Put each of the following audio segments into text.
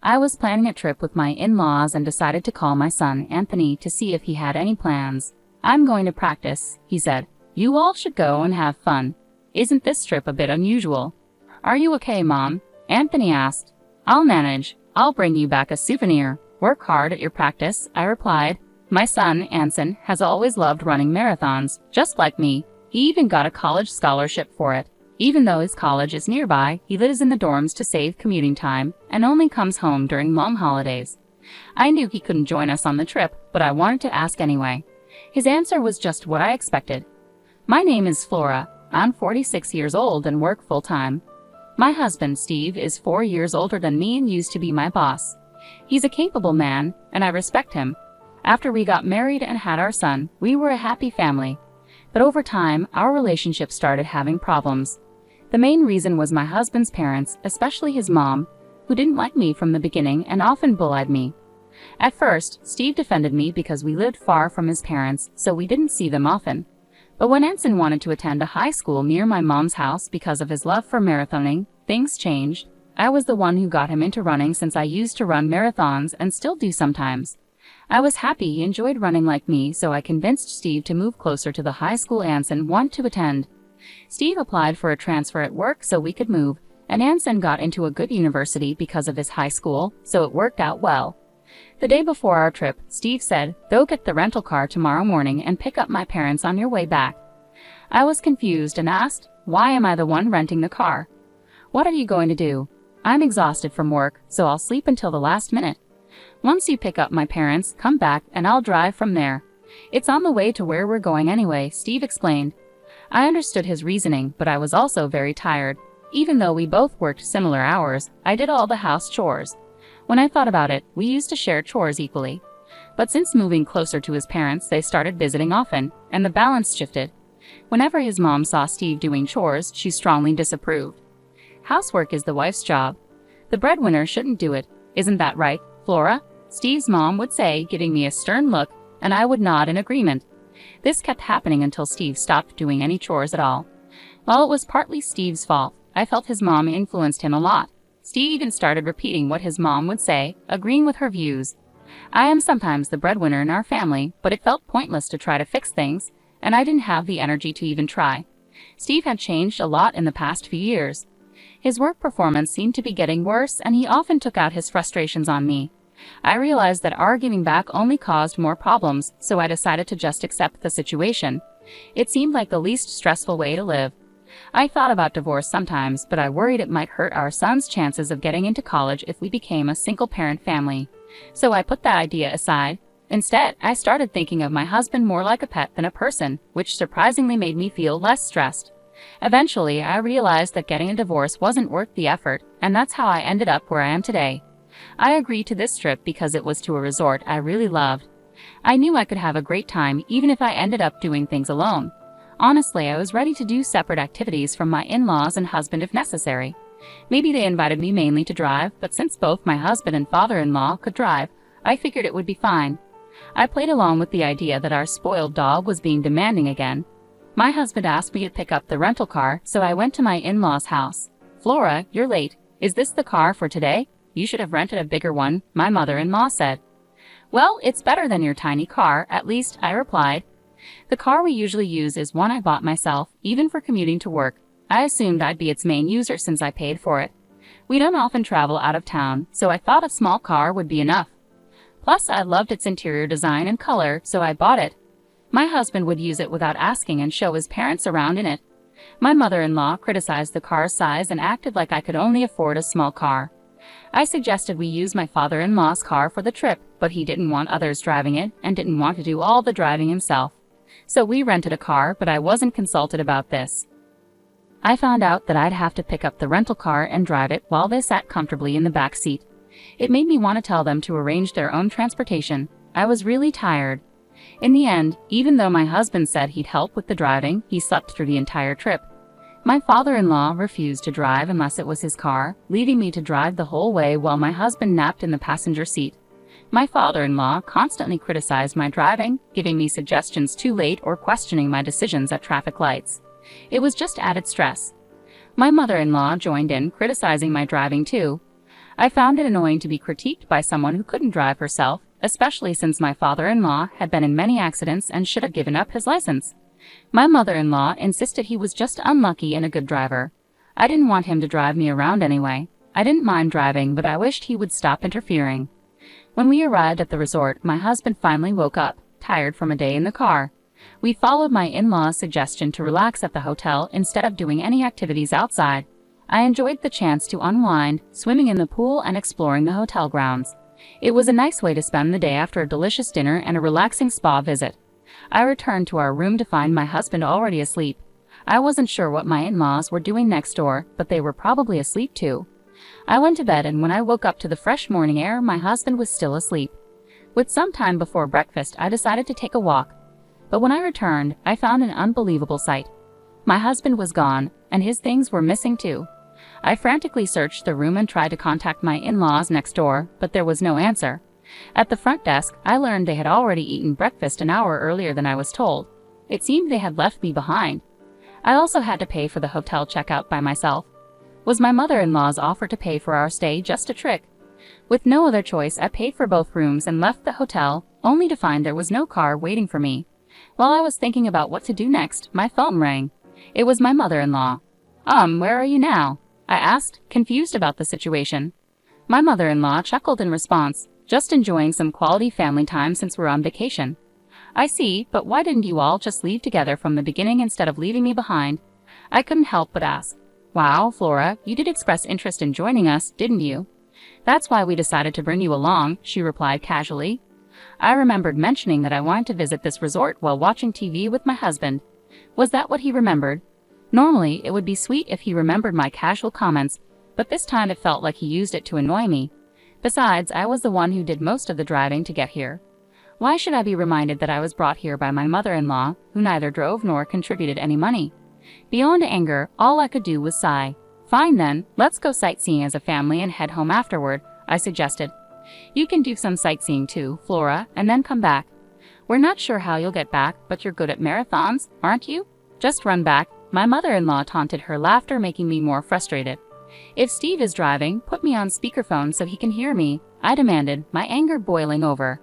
I was planning a trip with my in-laws and decided to call my son, Anthony, to see if he had any plans. "I'm going to practice," he said. "You all should go and have fun. Isn't this trip a bit unusual?" "Are you okay, Mom?" Anthony asked. "I'll manage. I'll bring you back a souvenir. Work hard at your practice," I replied. My son, Anson, has always loved running marathons, just like me. He even got a college scholarship for it. Even though his college is nearby, he lives in the dorms to save commuting time and only comes home during long holidays. I knew he couldn't join us on the trip, but I wanted to ask anyway. His answer was just what I expected. "My name is Flora. I'm 46 years old and work full-time. My husband, Steve, is 4 years older than me and used to be my boss. He's a capable man, and I respect him. After we got married and had our son, we were a happy family. But over time, our relationship started having problems. The main reason was my husband's parents, especially his mom, who didn't like me from the beginning and often bullied me. At first, Steve defended me because we lived far from his parents, so we didn't see them often. But when Anson wanted to attend a high school near my mom's house because of his love for marathoning, things changed. I was the one who got him into running since I used to run marathons and still do sometimes. I was happy he enjoyed running like me, so I convinced Steve to move closer to the high school Anson wanted to attend. Steve applied for a transfer at work so we could move, and Anson got into a good university because of his high school, so it worked out well. The day before our trip, Steve said, "Go get the rental car tomorrow morning and pick up my parents on your way back." I was confused and asked, "Why am I the one renting the car?" "What are you going to do?" "I'm exhausted from work, so I'll sleep until the last minute. Once you pick up my parents, come back and I'll drive from there. It's on the way to where we're going anyway," Steve explained. I understood his reasoning, but I was also very tired. Even though we both worked similar hours, I did all the house chores. When I thought about it, we used to share chores equally. But since moving closer to his parents, they started visiting often, and the balance shifted. Whenever his mom saw Steve doing chores, she strongly disapproved. "Housework is the wife's job. The breadwinner shouldn't do it. Isn't that right, Flora?" Steve's mom would say, giving me a stern look, and I would nod in agreement. This kept happening until Steve stopped doing any chores at all. While it was partly Steve's fault, I felt his mom influenced him a lot. Steve even started repeating what his mom would say, agreeing with her views. I am sometimes the breadwinner in our family, but it felt pointless to try to fix things, and I didn't have the energy to even try. Steve had changed a lot in the past few years. His work performance seemed to be getting worse, and he often took out his frustrations on me. I realized that arguing back only caused more problems, so I decided to just accept the situation. It seemed like the least stressful way to live. I thought about divorce sometimes, but I worried it might hurt our son's chances of getting into college if we became a single-parent family. So I put that idea aside. Instead, I started thinking of my husband more like a pet than a person, which surprisingly made me feel less stressed. Eventually, I realized that getting a divorce wasn't worth the effort, and that's how I ended up where I am today. I agreed to this trip because it was to a resort I really loved. I knew I could have a great time even if I ended up doing things alone. Honestly, I was ready to do separate activities from my in-laws and husband if necessary. Maybe they invited me mainly to drive, but since both my husband and father-in-law could drive, I figured it would be fine. I played along with the idea that our spoiled dog was being demanding again. My husband asked me to pick up the rental car, so I went to my in-laws' house. "Flora, you're late. Is this the car for today? You should have rented a bigger one," my mother-in-law said. "Well, it's better than your tiny car, at least," I replied. "The car we usually use is one I bought myself, even for commuting to work. I assumed I'd be its main user since I paid for it. We don't often travel out of town, so I thought a small car would be enough. Plus, I loved its interior design and color, so I bought it. My husband would use it without asking and show his parents around in it. My mother-in-law criticized the car's size and acted like I could only afford a small car. I suggested we use my father-in-law's car for the trip, but he didn't want others driving it and didn't want to do all the driving himself. So we rented a car, but I wasn't consulted about this. I found out that I'd have to pick up the rental car and drive it while they sat comfortably in the back seat. It made me want to tell them to arrange their own transportation. I was really tired. In the end, even though my husband said he'd help with the driving, he slept through the entire trip. My father-in-law refused to drive unless it was his car, leaving me to drive the whole way while my husband napped in the passenger seat. My father-in-law constantly criticized my driving, giving me suggestions too late or questioning my decisions at traffic lights. It was just added stress. My mother-in-law joined in, criticizing my driving too. I found it annoying to be critiqued by someone who couldn't drive herself, especially since my father-in-law had been in many accidents and should have given up his license. My mother-in-law insisted he was just unlucky and a good driver. I didn't want him to drive me around anyway. I didn't mind driving, but I wished he would stop interfering. When we arrived at the resort, my husband finally woke up, tired from a day in the car. We followed my in-laws' suggestion to relax at the hotel instead of doing any activities outside. I enjoyed the chance to unwind, swimming in the pool and exploring the hotel grounds. It was a nice way to spend the day after a delicious dinner and a relaxing spa visit. I returned to our room to find my husband already asleep. I wasn't sure what my in-laws were doing next door, but they were probably asleep too. I went to bed, and when I woke up to the fresh morning air, my husband was still asleep. With some time before breakfast, I decided to take a walk. But when I returned, I found an unbelievable sight. My husband was gone, and his things were missing too. I frantically searched the room and tried to contact my in-laws next door, but there was no answer. At the front desk, I learned they had already eaten breakfast an hour earlier than I was told. It seemed they had left me behind. I also had to pay for the hotel checkout by myself. Was my mother-in-law's offer to pay for our stay just a trick? With no other choice, I paid for both rooms and left the hotel, only to find there was no car waiting for me. While I was thinking about what to do next, my phone rang. It was my mother-in-law. Where are you now?" I asked, confused about the situation. My mother-in-law chuckled in response, "Just enjoying some quality family time since we're on vacation." "I see, but why didn't you all just leave together from the beginning instead of leaving me behind?" I couldn't help but ask. "Wow, Flora, you did express interest in joining us, didn't you?" "That's why we decided to bring you along," she replied casually. I remembered mentioning that I wanted to visit this resort while watching TV with my husband. Was that what he remembered? Normally, it would be sweet if he remembered my casual comments, but this time it felt like he used it to annoy me. Besides, I was the one who did most of the driving to get here. Why should I be reminded that I was brought here by my mother-in-law, who neither drove nor contributed any money? Beyond anger, all I could do was sigh. "Fine then, let's go sightseeing as a family and head home afterward," I suggested. "You can do some sightseeing too, Flora, and then come back. We're not sure how you'll get back, but you're good at marathons, aren't you? Just run back." My mother-in-law taunted, her laughter making me more frustrated. "If Steve is driving, put me on speakerphone so he can hear me," I demanded, my anger boiling over.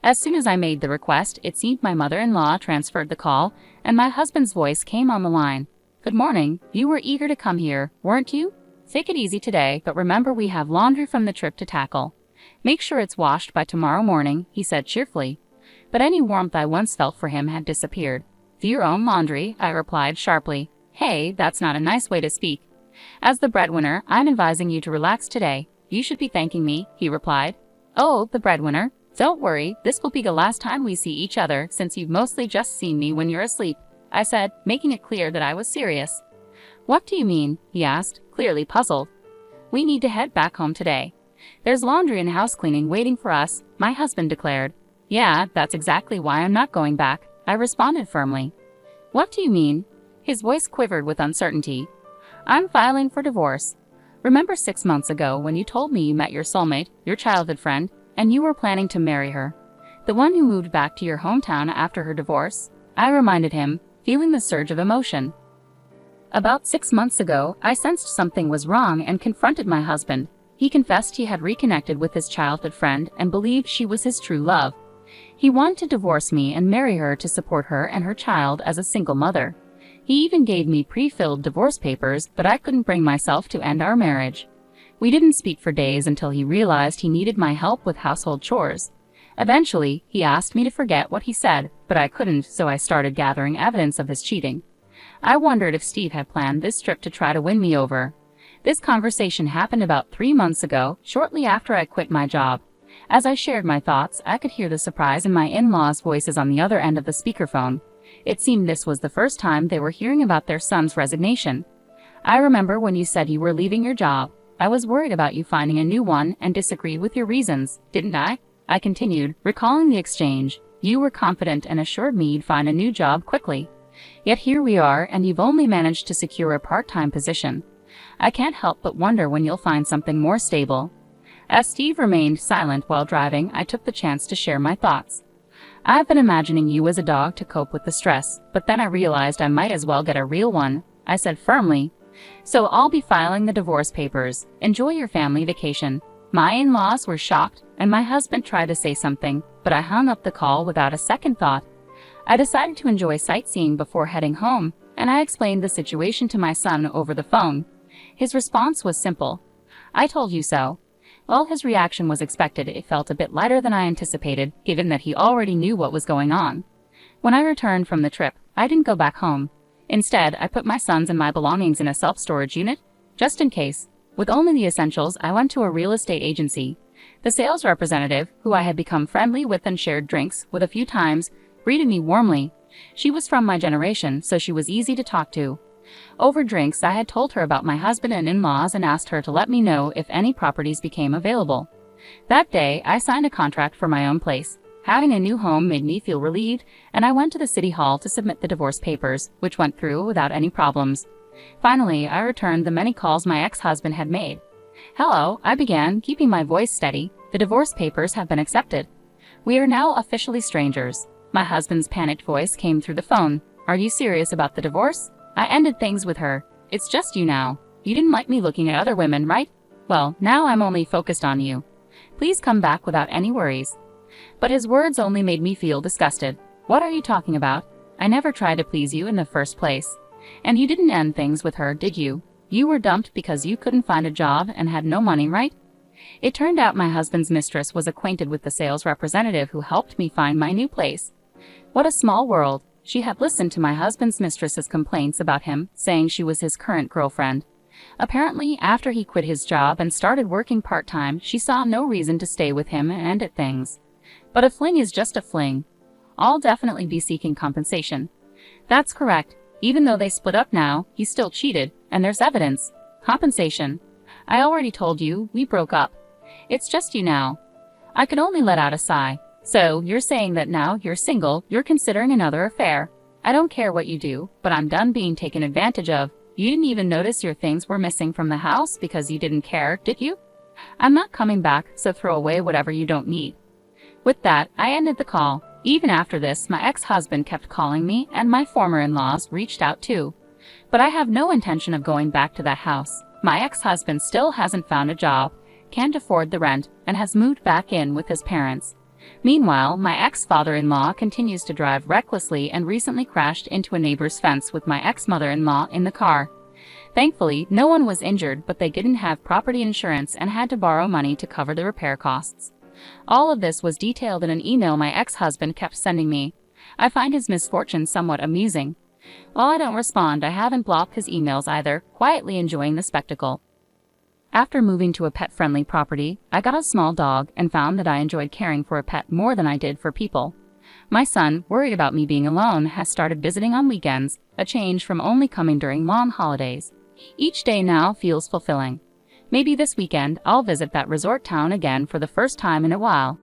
As soon as I made the request, it seemed my mother-in-law transferred the call, and my husband's voice came on the line. "Good morning. You were eager to come here, weren't you? Take it easy today, but remember we have laundry from the trip to tackle. Make sure it's washed by tomorrow morning," he said cheerfully. But any warmth I once felt for him had disappeared. "Do your own laundry," I replied sharply. "Hey, that's not a nice way to speak. As the breadwinner, I'm advising you to relax today. You should be thanking me," he replied. "Oh, the breadwinner? Don't worry, this will be the last time we see each other since you've mostly just seen me when you're asleep," I said, making it clear that I was serious. "What do you mean?" he asked, clearly puzzled. "We need to head back home today. There's laundry and house cleaning waiting for us," my husband declared. "Yeah, that's exactly why I'm not going back," I responded firmly. "What do you mean?" His voice quivered with uncertainty. "I'm filing for divorce. Remember 6 months ago when you told me you met your soulmate, your childhood friend, and you were planning to marry her? The one who moved back to your hometown after her divorce?" I reminded him, feeling the surge of emotion. About 6 months ago, I sensed something was wrong and confronted my husband. He confessed he had reconnected with his childhood friend and believed she was his true love. He wanted to divorce me and marry her to support her and her child as a single mother. He even gave me pre-filled divorce papers, but I couldn't bring myself to end our marriage. We didn't speak for days until he realized he needed my help with household chores. Eventually, he asked me to forget what he said, but I couldn't, so I started gathering evidence of his cheating. I wondered if Steve had planned this trip to try to win me over. This conversation happened about 3 months ago, shortly after I quit my job. As I shared my thoughts, I could hear the surprise in my in-laws' voices on the other end of the speakerphone. It seemed this was the first time they were hearing about their son's resignation. "I remember when you said you were leaving your job. I was worried about you finding a new one and disagreed with your reasons, didn't I?" I continued, recalling the exchange. "You were confident and assured me you'd find a new job quickly. Yet here we are, and you've only managed to secure a part-time position. I can't help but wonder when you'll find something more stable." As Steve remained silent while driving, I took the chance to share my thoughts. "I've been imagining you as a dog to cope with the stress, but then I realized I might as well get a real one," I said firmly. "So I'll be filing the divorce papers. Enjoy your family vacation." My in-laws were shocked, and my husband tried to say something, but I hung up the call without a second thought. I decided to enjoy sightseeing before heading home, and I explained the situation to my son over the phone. His response was simple. "I told you so." While his reaction was expected, it felt a bit lighter than I anticipated, given that he already knew what was going on. When I returned from the trip, I didn't go back home. Instead, I put my sons and my belongings in a self-storage unit, just in case. With only the essentials, I went to a real estate agency. The sales representative, who I had become friendly with and shared drinks with a few times, greeted me warmly. She was from my generation, so she was easy to talk to. Over drinks, I had told her about my husband and in-laws and asked her to let me know if any properties became available. That day, I signed a contract for my own place. Having a new home made me feel relieved, and I went to the city hall to submit the divorce papers, which went through without any problems. Finally, I returned the many calls my ex-husband had made. "Hello," I began, keeping my voice steady. "The divorce papers have been accepted. We are now officially strangers." My husband's panicked voice came through the phone. "Are you serious about the divorce?" I ended things with her. "It's just you now. You didn't like me looking at other women, right? Well, now I'm only focused on you. Please come back without any worries." But his words only made me feel disgusted. "What are you talking about? I never tried to please you in the first place. And you didn't end things with her, did you? You were dumped because you couldn't find a job and had no money, right?" It turned out my husband's mistress was acquainted with the sales representative who helped me find my new place. What a small world. She had listened to my husband's mistress's complaints about him, saying she was his current girlfriend. Apparently, after he quit his job and started working part-time, she saw no reason to stay with him and ended things. But a fling is just a fling. I'll definitely be seeking compensation. That's correct. Even though they split up now, he still cheated, and there's evidence. Compensation. I already told you, we broke up. It's just you now. I could only let out a sigh. "So, you're saying that now you're single, you're considering another affair. I don't care what you do, but I'm done being taken advantage of. You didn't even notice your things were missing from the house because you didn't care, did you? I'm not coming back, so throw away whatever you don't need." With that, I ended the call. Even after this, my ex-husband kept calling me, and my former in-laws reached out too. But I have no intention of going back to that house. My ex-husband still hasn't found a job, can't afford the rent, and has moved back in with his parents. Meanwhile, my ex-father-in-law continues to drive recklessly and recently crashed into a neighbor's fence with my ex-mother-in-law in the car. Thankfully, no one was injured, but they didn't have property insurance and had to borrow money to cover the repair costs. All of this was detailed in an email my ex-husband kept sending me. I find his misfortune somewhat amusing. While I don't respond, I haven't blocked his emails either, quietly enjoying the spectacle. After moving to a pet-friendly property, I got a small dog and found that I enjoyed caring for a pet more than I did for people. My son, worried about me being alone, has started visiting on weekends, a change from only coming during long holidays. Each day now feels fulfilling. Maybe this weekend I'll visit that resort town again for the first time in a while.